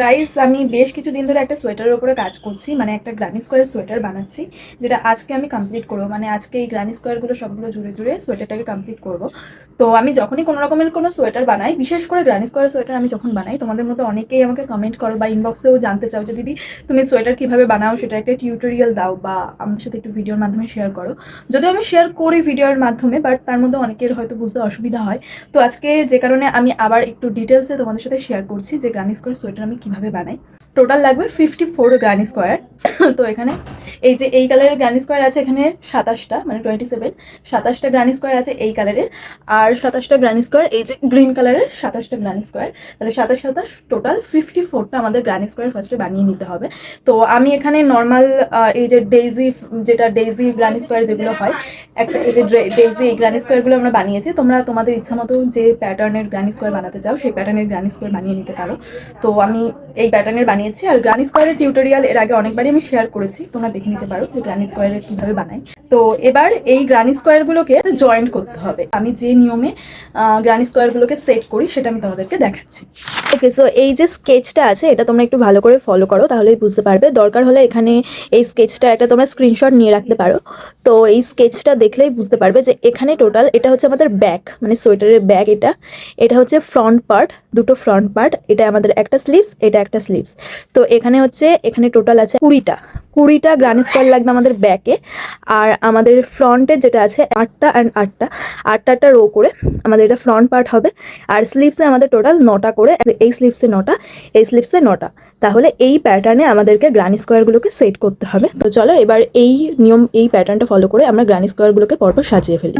Guys, আমি বেশ কিছুদিন ধরে একটা সোয়েটারের উপরে কাজ করছি, মানে একটা গ্রানি স্কোয়ারের সোয়েটার বানাচ্ছি, যেটা আজকে আমি কমপ্লিট করবো। মানে আজকে এই গ্রানি স্কোয়ারগুলো সবগুলো জুড়ে জুড়ে সোয়েটারটাকে কমপ্লিট করবো। তো আমি যখনই কোনো রকমের কোনো সোয়েটার বানাই, বিশেষ করে গ্রানি স্কোয়ারের সোয়েটার আমি যখন বানাই, তোমাদের মধ্যে অনেকেই আমাকে কমেন্ট করো বা ইনবক্সেও জানতে চাও যে দিদি তুমি সোয়েটার কীভাবে বানাও, সেটা একটা টিউটোরিয়াল দাও বা আমার সাথে একটু ভিডিওর মাধ্যমে শেয়ার করো। যদিও আমি শেয়ার করি ভিডিওর মাধ্যমে, বাট তার মধ্যে অনেকের হয়তো বুঝতে অসুবিধা হয়। তো আজকে যে কারণে আমি আবার একটু ডিটেলসে তোমাদের সাথে শেয়ার করছি যে গ্রানি স্কোয়ার সোয়েটার আমি কীভাবে বানাই। টোটাল লাগবে 54 গ্রানি স্কোয়ার। তো এখানে এই যে এই কালারের গ্রানি স্কোয়ার আছে এখানে 27টা, মানে 27, 27টা গ্রানি স্কোয়ার আছে এই কালারের, আর 27টা গ্রানি স্কোয়ার এই যে গ্রিন কালারের 27টা গ্রানি স্কোয়ার। তাহলে 27 টোটাল 54টা আমাদের গ্রানি স্কোয়ার ফার্স্টে বানিয়ে নিতে হবে। তো আমি এখানে নর্মাল এই যে ডেইজি গ্রানি স্কোয়ার যেগুলো হয়, একটা এই যে ডেইজি এই গ্রানি স্কোয়ারগুলো আমরা বানিয়েছি। তোমরা তোমাদের ইচ্ছা মতো যে প্যাটার্নের গ্রানি স্কোয়ার বানাতে চাও সেই প্যাটার্নের গ্রানি স্কোয়ার বানিয়ে নিতে পারো। তো আমি এই প্যাটার্নের বানিয়েছি, আর গ্রানি স্কোয়ারের টিউটোরিয়াল এর আগে অনেকবারই আমি শেয়ার করেছি, তোমরা দেখে নিতে পারো যে গ্রানি স্কোয়ারের কীভাবে বানাই। তো এবার এই গ্রানি স্কোয়ারগুলোকে জয়েন্ট করতে হবে। আমি যে নিয়মে গ্রানি স্কোয়ারগুলোকে সেট করি সেটা আমি তোমাদেরকে দেখাচ্ছি। ওকে, সো এই যে স্কেচটা আছে এটা তোমরা একটু ভালো করে ফলো করো, তাহলেই বুঝতে পারবে। দরকার হলে এখানে এই স্কেচটা একটা তোমরা স্ক্রিনশট নিয়ে রাখতে পারো। তো এই স্কেচটা দেখলেই বুঝতে পারবে যে এখানে টোটাল এটা হচ্ছে আমাদের ব্যাক, মানে সোয়েটারের ব্যাক। এটা হচ্ছে ফ্রন্ট পার্ট, দুটো ফ্রন্ট পার্ট। এটা আমাদের একটা স্লিভস, এটা একটা স্লিভস। তো এখানে টোটাল আছে 20টা গ্রানি স্কোয়ার লাগবে আমাদের ব্যাকে। আর আমাদের ফ্রন্টে যেটা আছে 8টা অ্যান্ড 8টা রো করে আমাদের এটা ফ্রন্ট পার্ট হবে। আর স্লিভসে আমাদের টোটাল 9টা করে, এই স্লিভসে 9টা, এই স্লিভসে 9টা। তাহলে এই প্যাটার্নে আমাদেরকে গ্রানি স্কোয়ারগুলোকে সেট করতে হবে। তো চলো এবার এই নিয়ম, এই প্যাটার্নটা ফলো করে আমরা গ্রানি স্কোয়ারগুলোকে পরপর সাজিয়ে ফেলি।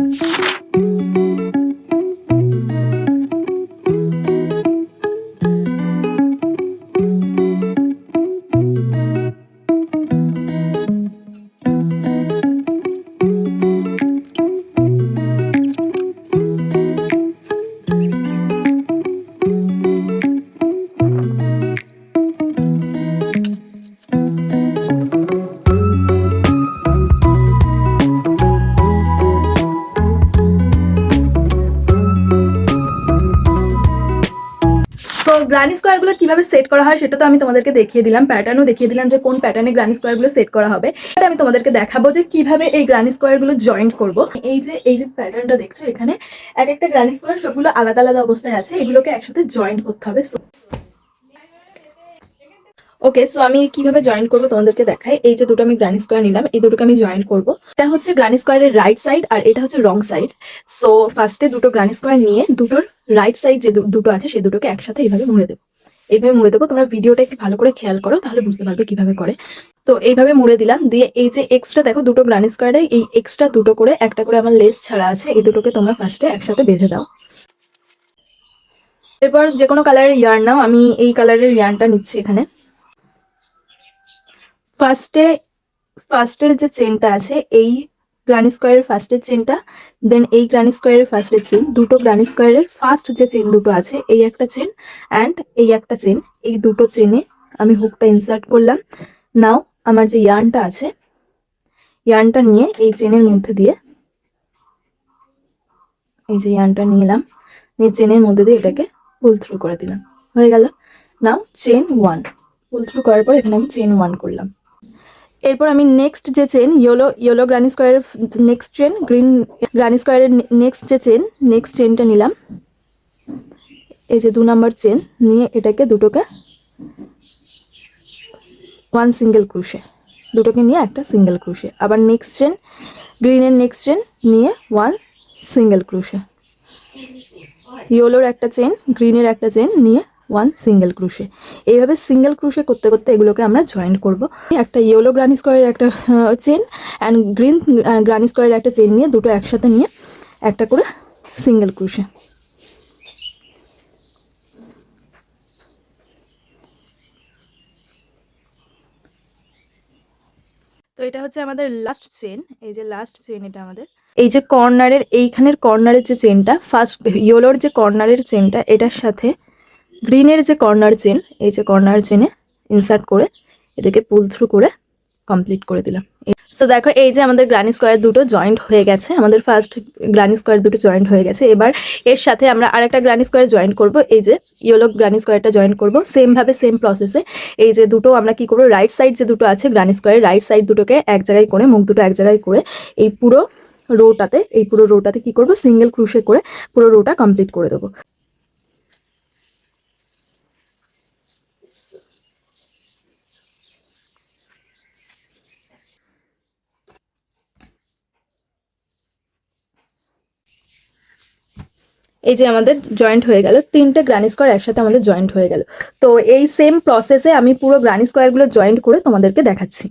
তো গ্রানি স্কোয়ারগুলো কিভাবে সেট করা হয় সেটা তো আমি তোমাদেরকে দেখিয়ে দিলাম, প্যাটার্নও দেখিয়ে দিলাম যে কোন প্যাটার্নে গ্রানি স্কোয়ারগুলো সেট করা হবে। এটা আমি তোমাদেরকে দেখাবো যে কিভাবে এই গ্রানি স্কোয়ারগুলো জয়েন্ট করব। এই যে প্যাটার্নটা দেখছো, এখানে এক একটা গ্রানি স্কোয়ার সবগুলো আলাদা আলাদা অবস্থায় আছে, এগুলোকে একসাথে জয়েন্ট করতে হবে। ওকে, সো আমি কিভাবে জয়েন করবো তোমাদেরকে দেখাই। এই যে দুটো আমি গ্রানি স্কোয়ার নিলাম, এই দুটোকে আমি জয়েন করব। এটা হচ্ছে গ্রানি স্কোয়ারের রাইট সাইড আর এটা হচ্ছে রং সাইড। সো ফার্স্টে দুটো গ্রানি স্কোয়ার নিয়ে দুটোর রাইট সাইড যে দুটো আছে সেই দুটোকে একসাথে এইভাবে মুড়ে দেবো। তোমরা ভিডিওটা একটু ভালো করে খেয়াল করো, তাহলে বুঝতে পারবে কিভাবে করে। তো এইভাবে মুড়ে দিলাম, দিয়ে এই যে এক্সট্রা দেখো দুটো গ্রানি স্কোয়ারে এই এক্সট্রা দুটো করে একটা করে আমার লেস ছাড়া আছে, এই দুটোকে তোমরা ফার্স্টে একসাথে বেঁধে দাও। এরপর যে কোনো কালারের ইয়ার্ন নাও, আমি এই কালারের ইয়ার্নটা নিচ্ছি এখানে। ফার্স্টের যে চেনটা আছে এই গ্রানি স্কোয়ারের ফার্স্টের চেনটা, দেন এই গ্রানি স্কোয়ারের ফার্স্টের চেন, দুটো গ্রানি স্কোয়ারের ফার্স্ট যে চেন দুটো আছে এই একটা চেন অ্যান্ড এই একটা চেন, এই দুটো চেনে আমি হুকটা ইনসার্ট করলাম। নাও আমার যে ইয়ার্নটা আছে, ইয়ার্নটা নিয়ে এই চেনের মধ্যে দিয়ে, এই যে ইয়ার্নটা নিলাম, এই চেনের মধ্যে দিয়ে এটাকে পুল থ্রু করে দিলাম, হয়ে গেল। নাও চেন 1 পুল থ্রু করার পর এখানে আমি চেন 1 করলাম। এরপর আমি নেক্সট যে চেন ইয়েলো গ্রানি স্কোয়ারের নেক্সট চেন, গ্রিন গ্রানি স্কোয়ারের নেক্সট যে চেন, নেক্সট চেনটা নিলাম, এই যে 2 নম্বর চেন নিয়ে এটাকে দুটোকে 1 সিঙ্গেল ক্রোশে, দুটোকে নিয়ে একটা সিঙ্গেল ক্রোশে। আবার নেক্সট চেন, গ্রিনের নেক্সট চেন নিয়ে 1 সিঙ্গেল ক্রোশে। ইয়েলোর একটা চেন, গ্রিনের একটা চেন নিয়ে 1 সিঙ্গেল ক্রোশে। এইভাবে সিঙ্গেল ক্রোশে করতে করতে এগুলোকে আমরা জয়েন্ট করব। একটা ইয়েলো গ্রানি স্কোয়ারের একটা চেন অ্যান্ড গ্রিন গ্রানি স্কোয়ারের একটা চেন নিয়ে দুটো একসাথে নিয়ে একটা করে সিঙ্গেল ক্রোশে। তো এটা হচ্ছে আমাদের লাস্ট চেন, এই যে লাস্ট চেন এটা আমাদের। এই যে কর্নারের এইখানের কর্নারের যে চেনটা, ফার্স্ট ইয়েলোর যে কর্নারের চেনটা এটার সাথে গ্রিনের যে কর্নার চেন, এই যে কর্নার চেনে ইনসার্ট করে এটাকে পুল থ্রু করে কমপ্লিট করে দিলাম। সো তো দেখো এই যে আমাদের গ্রানি স্কোয়ার দুটো জয়েন্ট হয়ে গেছে, আমাদের ফার্স্ট গ্রানি স্কোয়ার দুটো জয়েন্ট হয়ে গেছে। এবার এর সাথে আমরা আরেকটা গ্রানি স্কোয়ার জয়েন্ট করব, এই যে ইয়েলো গ্রানি স্কোয়ারটা জয়েন্ট করব সেম ভাবে সেম প্রসেসে। এই যে দুটো আমরা কি করব, রাইট সাইড যে দুটো আছে গ্রানি স্কোয়ারের রাইট সাইড দুটোকে এক জায়গায় করে, মুখ দুটো এক জায়গায় করে এই পুরো রোটাতে কি করব, সিঙ্গেল ক্রুশে করে পুরো রোটা কমপ্লিট করে দেবো। এই যে আমাদের জয়েন্ট হয়ে গেল, তিনটে গ্রানি স্কোয়ার একসাথে আমাদের জয়েন্ট হয়ে গেল। তো এই সেম প্রসেসে আমি পুরো গ্রানি স্কোয়ারগুলো জয়েন্ট করে তোমাদেরকে দেখাচ্ছি।